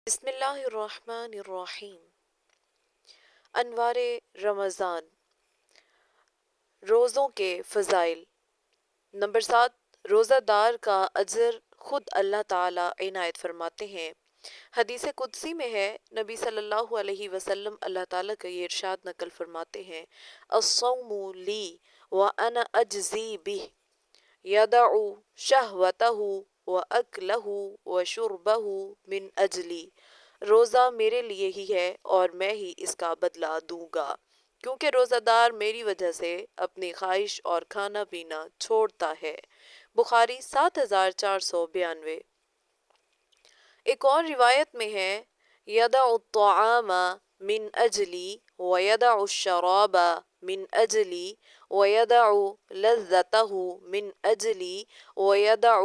بسم اللہ الرحمن الرحیم۔ انوار رمضان، روزوں کے فضائل۔ نمبر 7، روزہ دار کا اجر خود اللہ تعالیٰ عنایت فرماتے ہیں۔ حدیث قدسی میں ہے، نبی صلی اللہ علیہ وسلم اللہ تعالیٰ کا یہ ارشاد نقل فرماتے ہیں: الصوم لی وانا اجزی بہ، یدع شہوتہ واکلہ وشربہ من اجلی۔ روزہ میرے لیے ہی ہے اور میں ہی اس کا بدلہ دوں گا، کیونکہ روزہ دار میری وجہ سے اپنی خواہش اور کھانا پینا چھوڑتا ہے۔ بخاری 7492۔ ایک اور روایت میں ہے: یدع الطعام من اجلی ویدع الشراب من اجلی ویدع لذتہ من اجلی ویدع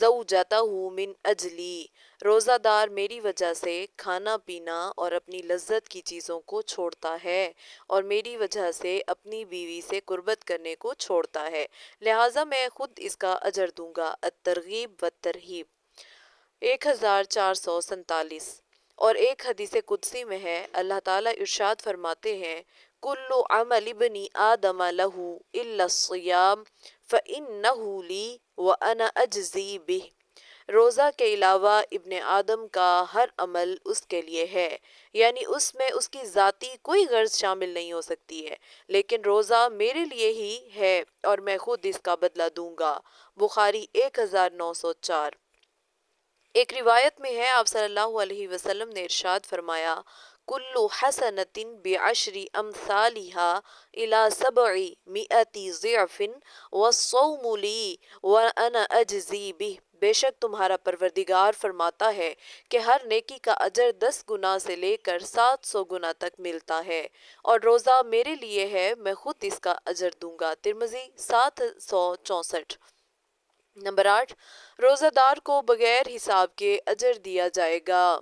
زوجتہ من اجلی۔ روزہ دار میری وجہ سے کھانا پینا اور اپنی لذت کی چیزوں کو چھوڑتا ہے اور میری وجہ سے اپنی بیوی سے قربت کرنے کو چھوڑتا ہے، لہٰذا میں خود اس کا اجر دوں گا۔ الترغیب والترہیب 1447۔ اور ایک حدیث قدسی میں ہے، اللہ تعالیٰ ارشاد فرماتے ہیں: کل عمل ابن آدم لہ الا الصیام فانہ لی وانا اجزی بہ۔ روزہ کے علاوہ ابن آدم کا ہر عمل اس کے لیے ہے، یعنی اس میں اس کی ذاتی کوئی غرض شامل نہیں ہو سکتی ہے، لیکن روزہ میرے لیے ہی ہے اور میں خود اس کا بدلہ دوں گا۔ بخاری 1904۔ ایک روایت میں ہے، آپ صلی اللہ علیہ وسلم نے ارشاد فرمایا: کل حسنۃ بعشر امثالها الی 700 ضعف والصوم لی وانا اجزی بہ۔ بے شک تمہارا پروردگار فرماتا ہے کہ ہر نیکی کا اجر 10 گنا سے لے کر 700 گنا تک ملتا ہے، اور روزہ میرے لیے ہے، میں خود اس کا اجر دوں گا۔ ترمذی 764۔ نمبر 8، روزہ دار کو بغیر حساب کے اجر دیا جائے گا۔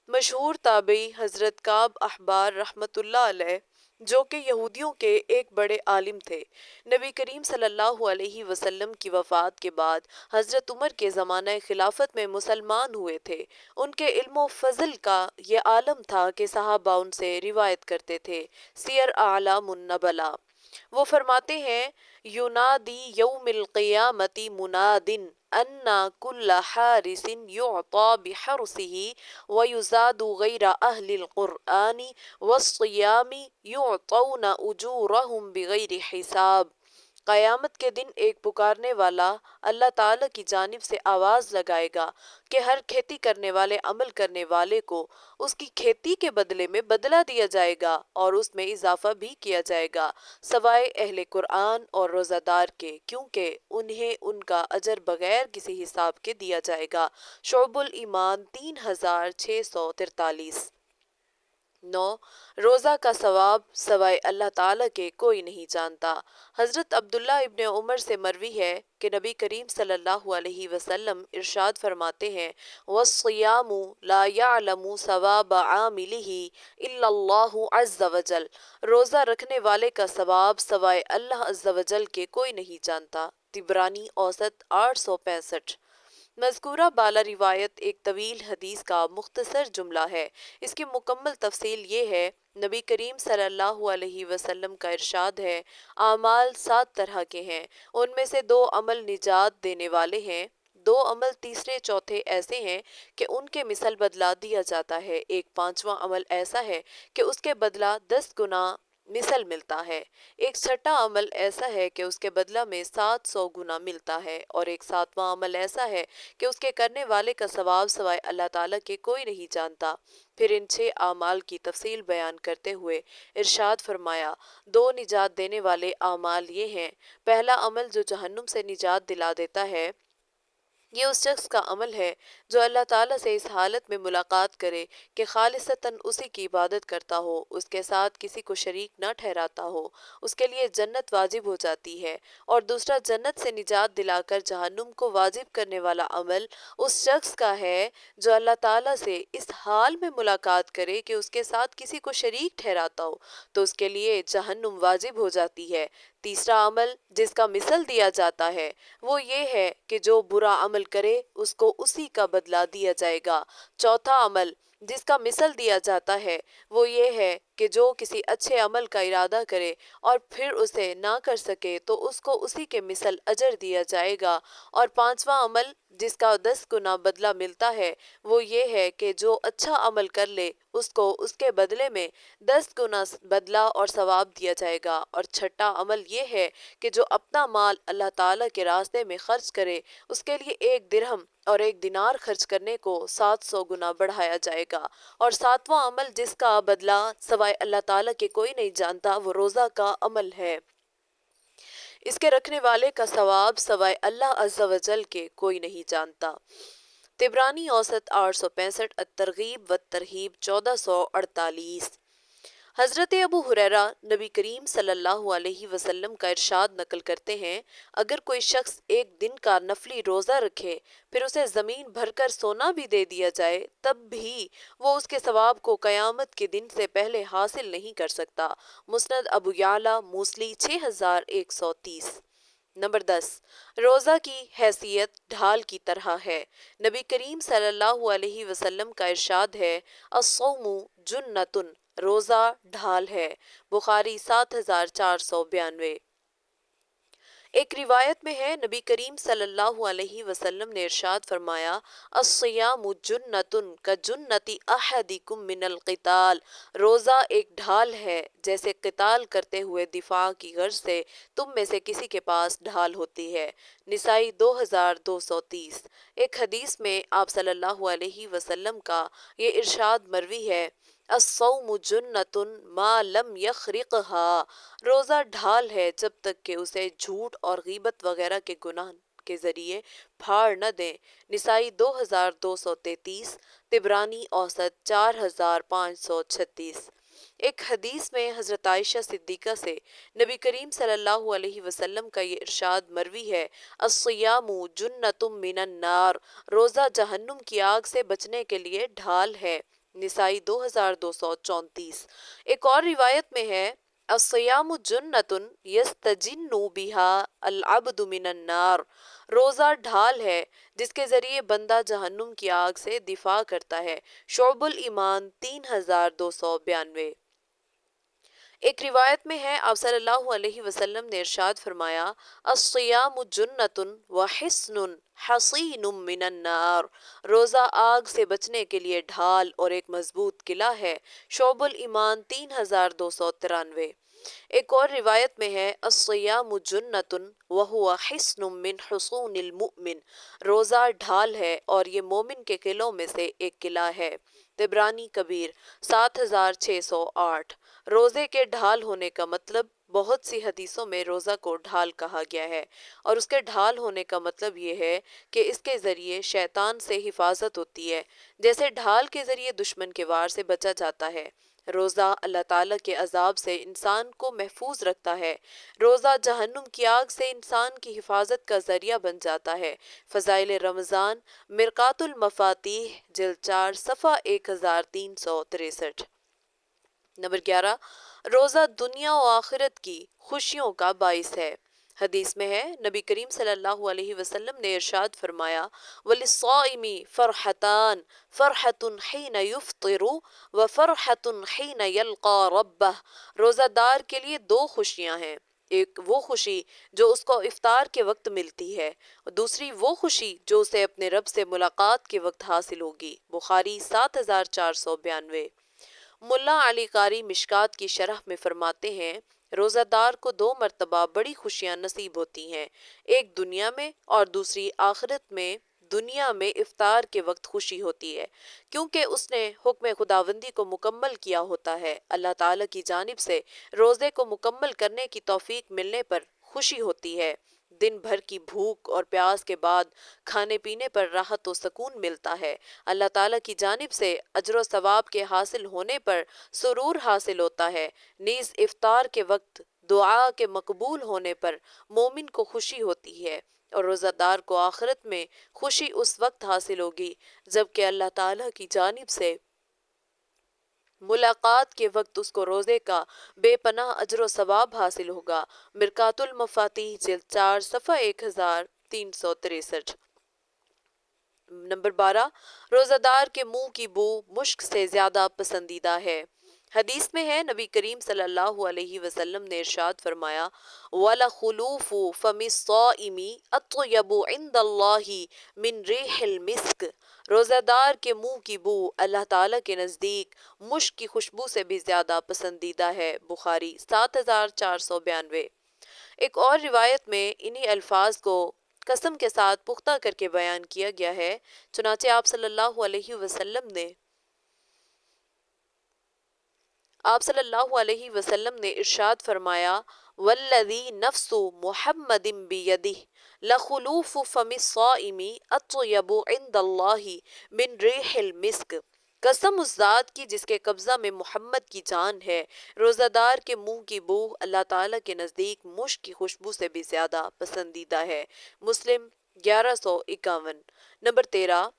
مشہور تابعی حضرت کعب احبار رحمۃ اللہ علیہ، جو کہ یہودیوں کے ایک بڑے عالم تھے، نبی کریم صلی اللہ علیہ وسلم کی وفات کے بعد حضرت عمر کے زمانہ خلافت میں مسلمان ہوئے تھے۔ ان کے علم و فضل کا یہ عالم تھا کہ صحابہ ان سے روایت کرتے تھے۔ سیر اعلام النبلاء۔ وہ فرماتے ہیں: ینادی یوم القیامت مناد ان کل حارس یعطی بحرسہ ویزاد غیر اہل القرآن والصیام یعطون اجورہم بغیر حساب۔ قیامت کے دن ایک پکارنے والا اللہ تعالیٰ کی جانب سے آواز لگائے گا کہ ہر کھیتی کرنے والے عمل کرنے والے کو اس کی کھیتی کے بدلے میں بدلہ دیا جائے گا اور اس میں اضافہ بھی کیا جائے گا، سوائے اہل قرآن اور روزہ دار کے، کیونکہ انہیں ان کا اجر بغیر کسی حساب کے دیا جائے گا۔ شعب الایمان 3643۔ 9، روزہ کا ثواب سوائے اللہ تعالیٰ کے کوئی نہیں جانتا۔ حضرت عبداللہ ابن عمر سے مروی ہے کہ نبی کریم صلی اللہ علیہ وسلم ارشاد فرماتے ہیں: وَالصِّيَامُ لَا يَعْلَمُ ثَوَابَ عَامِلِهِ إِلَّا اللَّهُ عَزَّ وَجَلَّ۔ روزہ رکھنے والے کا ثواب سوائے اللہ عز و جل کے کوئی نہیں جانتا۔ طبرانی اوسط 865۔ مذکورہ بالا روایت ایک طویل حدیث کا مختصر جملہ ہے۔ اس کی مکمل تفصیل یہ ہے: نبی کریم صلی اللہ علیہ وسلم کا ارشاد ہے: اعمال 7 طرح کے ہیں، ان میں سے 2 عمل نجات دینے والے ہیں، 2 عمل تیسرے چوتھے ایسے ہیں کہ ان کے مثل بدلہ دیا جاتا ہے، ایک 5واں عمل ایسا ہے کہ اس کے بدلہ 10 گنا مثل ملتا ہے، ایک 6واں عمل ایسا ہے کہ اس کے بدلہ میں 700 گنا ملتا ہے، اور ایک 7واں عمل ایسا ہے کہ اس کے کرنے والے کا ثواب سوائے اللہ تعالیٰ کے کوئی نہیں جانتا۔ پھر ان 6 اعمال کی تفصیل بیان کرتے ہوئے ارشاد فرمایا: 2 نجات دینے والے اعمال یہ ہیں: پہلا عمل جو جہنم سے نجات دلا دیتا ہے، یہ اس شخص کا عمل ہے جو اللہ تعالیٰ سے اس حالت میں ملاقات کرے کہ خالصتاً اسی کی عبادت کرتا ہو، اس کے ساتھ کسی کو شریک نہ ٹھہراتا ہو، اس کے لیے جنت واجب ہو جاتی ہے۔ اور دوسرا جنت سے نجات دلا کر جہنم کو واجب کرنے والا عمل اس شخص کا ہے جو اللہ تعالیٰ سے اس حال میں ملاقات کرے کہ اس کے ساتھ کسی کو شریک ٹھہراتا ہو، تو اس کے لیے جہنم واجب ہو جاتی ہے۔ تیسرا عمل جس کا مثل دیا جاتا ہے وہ یہ ہے کہ جو برا عمل کرے اس کو اسی کا بدلہ دیا جائے گا۔ چوتھا عمل جس کا مثل دیا جاتا ہے وہ یہ ہے کہ جو کسی اچھے عمل کا ارادہ کرے اور پھر اسے نہ کر سکے تو اس کو اسی کے مثل اجر دیا جائے گا، اور پانچواں عمل جس کا 10 گنا بدلہ ملتا ہے وہ یہ ہے کہ جو اچھا عمل کر لے اس کو اس کے بدلے میں 10 گنا بدلہ اور ثواب دیا جائے گا، اور چھٹا عمل یہ ہے کہ جو اپنا مال اللہ تعالیٰ کے راستے میں خرچ کرے اس کے لیے 1 درہم اور 1 دینار خرچ کرنے کو 700 گنا بڑھایا جائے گا، اور ساتواں عمل جس کا بدلہ سوائے اللہ تعالیٰ کے کوئی نہیں جانتا وہ روزہ کا عمل ہے، اس کے رکھنے والے کا ثواب سوائے اللہ عز و جل کے کوئی نہیں جانتا۔ طبرانی اوسط 865، الترغیب والترہیب 1448۔ حضرت ابو ہریرہ نبی کریم صلی اللہ علیہ وسلم کا ارشاد نقل کرتے ہیں، اگر کوئی شخص 1 دن کا نفلی روزہ رکھے پھر اسے زمین بھر کر سونا بھی دے دیا جائے تب بھی وہ اس کے ثواب کو قیامت کے دن سے پہلے حاصل نہیں کر سکتا۔ مسند ابو یعلا موصلی 6130۔ نمبر 10، روزہ کی حیثیت ڈھال کی طرح ہے۔ نبی کریم صلی اللہ علیہ وسلم کا ارشاد ہے، الصوم جنۃ، روزہ ڈھال ہے۔ بخاری 7492۔ ایک روایت میں ہے نبی کریم صلی اللہ علیہ وسلم نے ارشاد فرمایا، الصیام جنۃ کجنۃ احدکم من القتال، روزہ ایک ڈھال ہے جیسے قتال کرتے ہوئے دفاع کی غرض سے تم میں سے کسی کے پاس ڈھال ہوتی ہے۔ نسائی 2230۔ ایک حدیث میں آپ صلی اللہ علیہ وسلم کا یہ ارشاد مروی ہے، الصوم جنۃ ما لم یخرقها، روزہ ڈھال ہے جب تک کہ اسے جھوٹ اور غیبت وغیرہ کے گناہ کے ذریعے پھاڑ نہ دیں۔ نسائی 2233، طبرانی اوسط 4536۔ ایک حدیث میں حضرت عائشہ صدیقہ سے نبی کریم صلی اللہ علیہ وسلم کا یہ ارشاد مروی ہے، الصیام جنۃ من النار، روزہ جہنم کی آگ سے بچنے کے لیے ڈھال ہے۔ نسائی 2234۔ ایک اور روایت میں ہے، الصیام جنۃ یستجن بها العبد من النار، روزہ ڈھال ہے جس کے ذریعے بندہ جہنم کی آگ سے دفاع کرتا ہے۔ شعب الایمان 3292۔ ایک روایت میں ہے آپ صلی اللہ علیہ وسلم نے ارشاد فرمایا، الصیام جنۃ وحصن حصین من النار، روزہ آگ سے بچنے کے لیے ڈھال اور ایک مضبوط قلعہ ہے۔ شعب الایمان 3293۔ ایک اور روایت میں ہے، الصیام جنۃ وہو حصن من حصون المؤمن، روزہ ڈھال ہے اور یہ مومن کے قلعوں میں سے ایک قلعہ ہے۔ طبرانی کبیر 7608۔ روزے کے ڈھال ہونے کا مطلب، بہت سی حدیثوں میں روزہ کو ڈھال کہا گیا ہے، اور اس کے ڈھال ہونے کا مطلب یہ ہے کہ اس کے ذریعے شیطان سے حفاظت ہوتی ہے، جیسے ڈھال کے ذریعے دشمن کے وار سے بچا جاتا ہے۔ روزہ اللہ تعالیٰ کے عذاب سے انسان کو محفوظ رکھتا ہے۔ روزہ جہنم کی آگ سے انسان کی حفاظت کا ذریعہ بن جاتا ہے۔ فضائل رمضان، مرقات المفاتیح جلد 4 صفحہ 1363۔ نمبر 11، روزہ دنیا و آخرت کی خوشیوں کا باعث ہے۔ حدیث میں ہے، نبی کریم صلی اللہ علیہ وسلم نے ارشاد فرمایا، وَلِلصَّائِمِ فَرْحَتَانِ فَرْحَةٌ حِینَ یُفْطِرُ وَفَرْحَةٌ حِینَ یَلْقَى رَبَّهُ، روزہ دار کے لیے 2 خوشیاں ہیں، ایک وہ خوشی جو اس کو افطار کے وقت ملتی ہے، اور دوسری وہ خوشی جو اسے اپنے رب سے ملاقات کے وقت حاصل ہوگی۔ بخاری 7492۔ ملا علی قاری مشکات کی شرح میں فرماتے ہیں، روزہ دار کو 2 مرتبہ بڑی خوشیاں نصیب ہوتی ہیں، ایک دنیا میں اور دوسری آخرت میں۔ دنیا میں افطار کے وقت خوشی ہوتی ہے کیونکہ اس نے حکم خداوندی کو مکمل کیا ہوتا ہے، اللہ تعالیٰ کی جانب سے روزے کو مکمل کرنے کی توفیق ملنے پر خوشی ہوتی ہے، دن بھر کی بھوک اور پیاس کے بعد کھانے پینے پر راحت و سکون ملتا ہے، اللہ تعالیٰ کی جانب سے اجر و ثواب کے حاصل ہونے پر سرور حاصل ہوتا ہے، نیز افطار کے وقت دعا کے مقبول ہونے پر مومن کو خوشی ہوتی ہے، اور روزہ دار کو آخرت میں خوشی اس وقت حاصل ہوگی جب کہ اللہ تعالیٰ کی جانب سے ملاقات کے وقت اس کو روزے کا بے پناہ اجر و ثواب حاصل ہوگا۔ مرقات المفاتیح جلد 4 صفحہ 1363۔ نمبر 12، روزہ دار کے منہ کی بو مشک سے زیادہ پسندیدہ ہے۔ حدیث میں ہے نبی کریم صلی اللہ علیہ وسلم نے ارشاد فرمایا وَلَخُلُوفُ فَمِ الصَّائِمِ أَطْيَبُ عِندَ اللَّهِ مِن رِيحِ الْمِسْكِ، روزہ دار کے منہ کی بو اللہ تعالیٰ کے نزدیک مشک کی خوشبو سے بھی زیادہ پسندیدہ ہے۔ بخاری 7492۔ ایک اور روایت میں انہی الفاظ کو قسم کے ساتھ پختہ کر کے بیان کیا گیا ہے، چنانچہ آپ صلی اللہ علیہ وسلم نے ارشاد فرمایا والذی نفس محمد بیدہ لخلوف فم الصائم اطیب عند اللہ من ریح المسک، قسم اس ذات کی جس کے قبضہ میں محمد کی جان ہے، روزہ دار کے منہ کی بو اللہ تعالیٰ کے نزدیک مشک کی خوشبو سے بھی زیادہ پسندیدہ ہے۔ مسلم 1151۔ نمبر 13،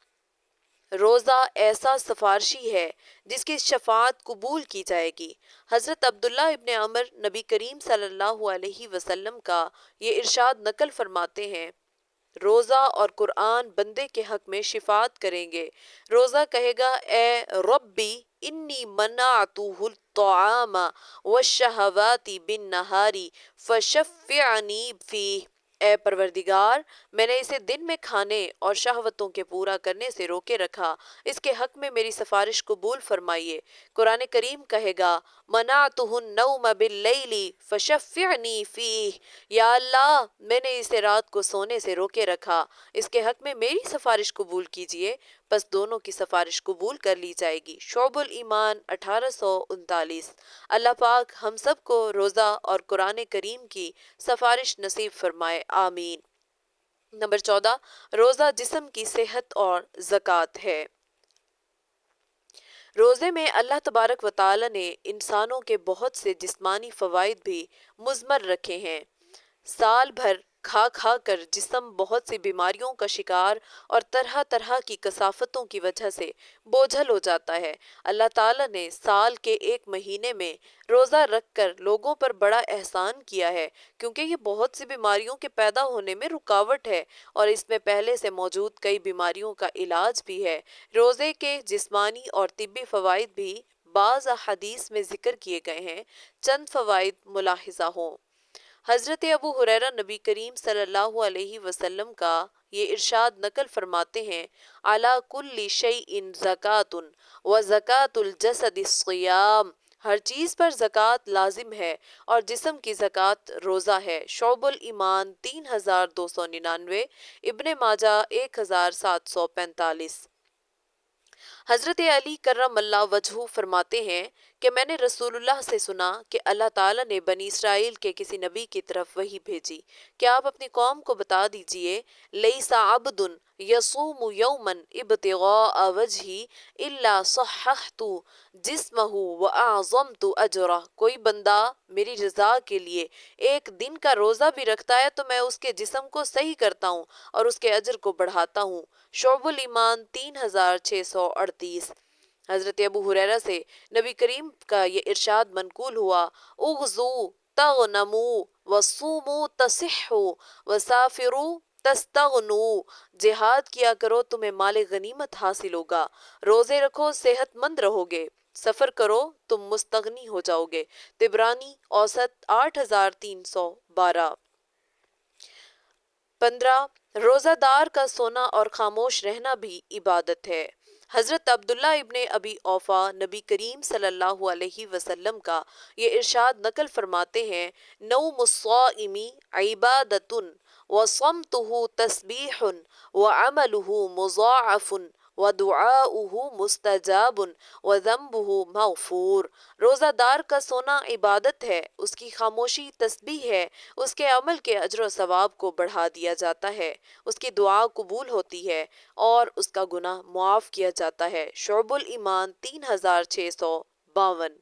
روزہ ایسا سفارشی ہے جس کی شفاعت قبول کی جائے گی۔ حضرت عبداللہ ابن عمر نبی کریم صلی اللہ علیہ وسلم کا یہ ارشاد نقل فرماتے ہیں، روزہ اور قرآن بندے کے حق میں شفاعت کریں گے۔ روزہ کہے گا اے ربی انی منعتہ الطعام والشہوات بالنہار فشفعنی فیہ، اے پروردگار میں نے اسے دن میں کھانے اور شہوتوں کے پورا کرنے سے روکے رکھا، اس کے حق میں میری سفارش قبول فرمائیے۔ قرآن کریم کہے گا منعتہ النوم باللیل فشفعنی فیہ، یا اللہ میں نے اسے رات کو سونے سے روکے رکھا، اس کے حق میں میری سفارش قبول کیجیے، پس دونوں کی سفارش قبول کر لی جائے گی۔ شعب الایمان 1839۔ اللہ پاک ہم سب کو روزہ اور قرآن کریم کی سفارش نصیب فرمائے، آمین۔ نمبر 14، روزہ جسم کی صحت اور زکوٰۃ ہے۔ روزے میں اللہ تبارک و تعالی نے انسانوں کے بہت سے جسمانی فوائد بھی مضمر رکھے ہیں۔ سال بھر کھا کھا کر جسم بہت سی بیماریوں کا شکار اور طرح طرح کی کثافتوں کی وجہ سے بوجھل ہو جاتا ہے۔ اللہ تعالیٰ نے سال کے ایک مہینے میں روزہ رکھ کر لوگوں پر بڑا احسان کیا ہے، کیونکہ یہ بہت سی بیماریوں کے پیدا ہونے میں رکاوٹ ہے اور اس میں پہلے سے موجود کئی بیماریوں کا علاج بھی ہے۔ روزے کے جسمانی اور طبی فوائد بھی بعض احادیث میں ذکر کیے گئے ہیں، چند فوائد ملاحظہ ہوں۔ حضرت ابو ہریرہ نبی کریم صلی اللہ علیہ وسلم کا یہ ارشاد نقل فرماتے ہیں علی کل شیء زکاۃ وزکاۃ الجسد الصیام، ہر چیز پر زکوٰۃ لازم ہے اور جسم کی زکوٰۃ روزہ ہے۔ شعب الایمان 3299، ابن ماجہ 1745۔ حضرت علی کرم اللہ وجہہ فرماتے ہیں کہ میں نے رسول اللہ سے سنا کہ اللہ تعالیٰ نے بنی اسرائیل کے کسی نبی کی طرف وحی بھیجی کہ آپ اپنی قوم کو بتا دیجئے لیس عبد یصوم یوما ابتغاء وجہی الا صححت جسمہ واعظمت اجرہ، کوئی بندہ میری رضا کے لیے ایک دن کا روزہ بھی رکھتا ہے تو میں اس کے جسم کو صحیح کرتا ہوں اور اس کے اجر کو بڑھاتا ہوں۔ شعب الایمان 3638۔ حضرت ابو ہریرہ سے نبی کریم کا یہ ارشاد منقول ہوا اغزو تغنمو وصومو تصحو وسافرو تستغنو، جہاد کیا کرو تمہیں مال غنیمت حاصل ہوگا، روزے رکھو صحت مند رہو گے، سفر کرو تم مستغنی ہو جاؤ گے۔ طبرانی اوسط 8312۔ 15، روزہ دار کا سونا اور خاموش رہنا بھی عبادت ہے۔ حضرت عبداللہ ابن ابی اوفا نبی کریم صلی اللہ علیہ وسلم کا یہ ارشاد نقل فرماتے ہیں نوم الصائم عبادۃ وصمتہ تسبیح وعملہ مضاعف ودعاؤہ مستجاب وذنبہ مغفور، روزہ دار کا سونا عبادت ہے، اس کی خاموشی تسبیح ہے، اس کے عمل کے اجر و ثواب کو بڑھا دیا جاتا ہے، اس کی دعا قبول ہوتی ہے اور اس کا گناہ معاف کیا جاتا ہے۔ شعب الایمان 3652۔